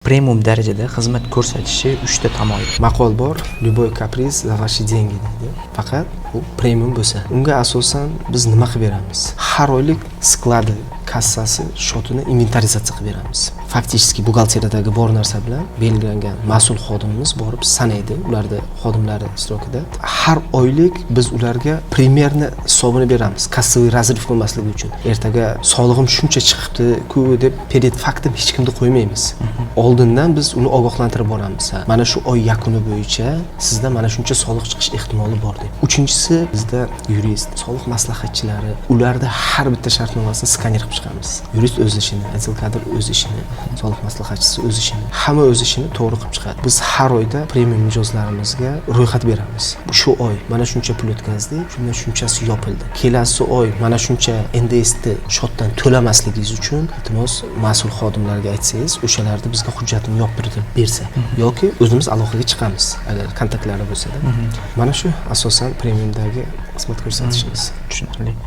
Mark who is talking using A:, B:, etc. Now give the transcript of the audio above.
A: premium darajada xizmat ko'rsatishi 3 ta tamoyil. Maqol bor, любой каприз за ваши деньги deydi. Faqat bu premium bo'lsa, unga asosan biz nima qilib beramiz? Har oylik skladi, kassasi, shotini inventarizatsiya qilib beramiz. Faktiski buxgalteriyadagi bor narsa bilan belgilangan mas'ul xodimimiz borib sanaydi, ularda xodimlari ishtirokida. Har oylik biz ularga primerni hisobini beramiz, kassaviy razrif bo'lmasligi uchun. Ertaga solig'im shuncha chiqibdi-ku deb pered faktim hech kimni qo'ymaymiz. Oldindan biz uni ogohlantirib boramiz. Mana shu oy yakuni bo'yicha sizda mana shuncha soliq chiqish ehtimoli bor deb. Uchinchisi, bizda yurist, soliq maslahatchilari, ularda har bitta shartnomasini skaner qilib chiqamiz. Yurist o'z ishini, atsil kadr o'z ishini, soliq maslahatchisi o'z ishini, hamma o'z ishini to'g'ri qilib chiqadi. Biz har oyda premium mijozlarimizga ro'yxat beramiz. Shu oy mana shuncha pul o'tkazdik, shundan shunchasi yopildi. Kelasi oy mana shuncha NDSni shotdan to'lamasligingiz uchun iltimos mas'ul xodimlarga aytsangiz, o'shalarni bizga hujjatini yoptirib bersa yoki o'zimiz aloqaga chiqamiz agar kontaktlari bo'lsa-da. Mana shu asosan premiumdagi xizmat ko'rsatishimiz.
B: Tushunarli.